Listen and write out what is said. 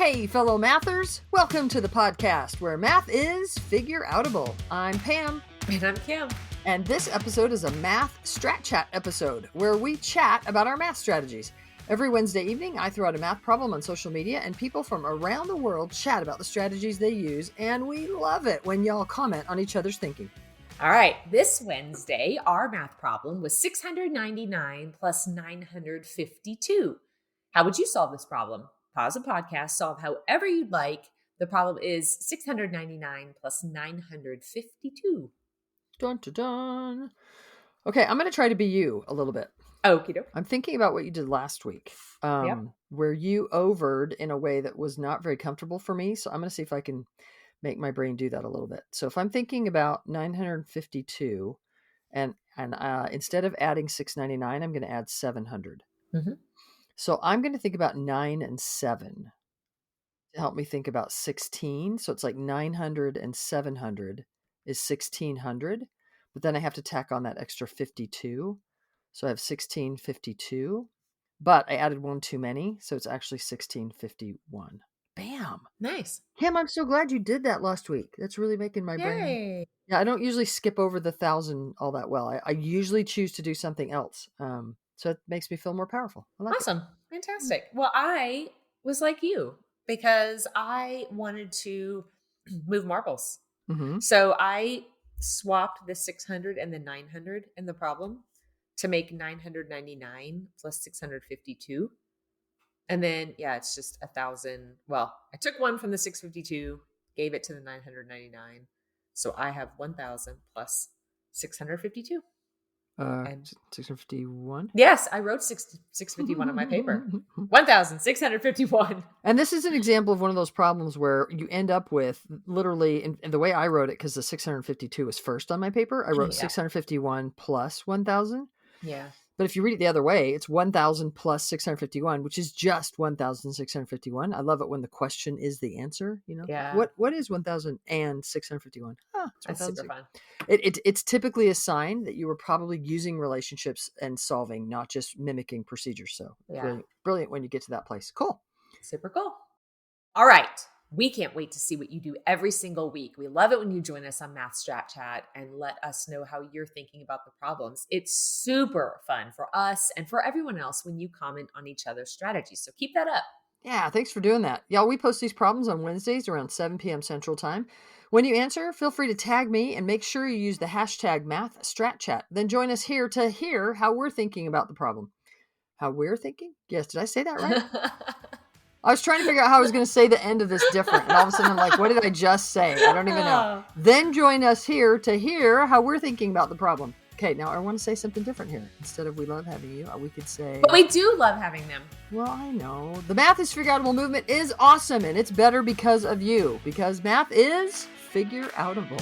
Hey, fellow mathers, welcome to the podcast where math is figure-outable. I'm Pam. And I'm Kim. And this episode is a Math Strat Chat episode where we chat about our math strategies. Every Wednesday evening, I throw out a math problem on social media and people from around the world chat about the strategies they use, and we love it when y'all comment on each other's thinking. All right, this Wednesday, our math problem was 699 plus 952. How would you solve this problem? Pause the podcast, solve however you'd like. The problem is 699 plus 952. Dun, dun, dun. Okay, I'm going to try to be you a little bit. Okie doke. I'm thinking about what you did last week, where you overed in a way that was not very comfortable for me. So I'm going to see if I can make my brain do that a little bit. So if I'm thinking about 952 and instead of adding 699, I'm going to add 700. Mm-hmm. So I'm going to think about 9 and 7 to help me think about 16. So it's like 900 and 700 is 1600, but then I have to tack on that extra 52. So I have 1652, but I added one too many. So it's actually 1651. Bam. Nice. Kim, I'm so glad you did that last week. That's really making my brain. Yeah, I don't usually skip over the 1,000 all that well. I usually choose to do something else. So it makes me feel more powerful. I like Awesome. Fantastic. Well, I was like you because I wanted to move marbles. Mm-hmm. So I swapped the 600 and the 900 in the problem to make 999 plus 652. And then, it's just 1,000. Well, I took one from the 652, gave it to the 999. So I have 1,000 plus 652. And 651? Yes, I wrote 651 on my paper. 1,651. And this is an example of one of those problems where you end up with literally, and the way I wrote it, because the 652 was first on my paper, I wrote 651 plus 1,000. Yeah. But if you read it the other way, it's 1,000 plus 651, which is just 1,651. I love it when the question is the answer. You know, what is 1,000 and 651? That's super fun. It's typically a sign that you were probably using relationships and solving, not just mimicking procedures. So brilliant when you get to that place. Cool. Super cool. All right. We can't wait to see what you do every single week. We love it when you join us on Math Strat Chat and let us know how you're thinking about the problems. It's super fun for us and for everyone else when you comment on each other's strategies. So keep that up. Yeah, thanks for doing that. Y'all, we post these problems on Wednesdays around 7 p.m. Central Time. When you answer, feel free to tag me and make sure you use the hashtag Math Strat Chat. Then join us here to hear how we're thinking about the problem. How we're thinking? Yes, did I say that right? I was trying to figure out how I was going to say the end of this different. And all of a sudden I'm like, what did I just say? I don't even know. Then join us here to hear how we're thinking about the problem. Okay, now I want to say something different here. Instead of we love having you, we could say... But we do love having them. Well, I know. The Math is Figure-Outable movement is awesome, and it's better because of you. Because math is figure-outable.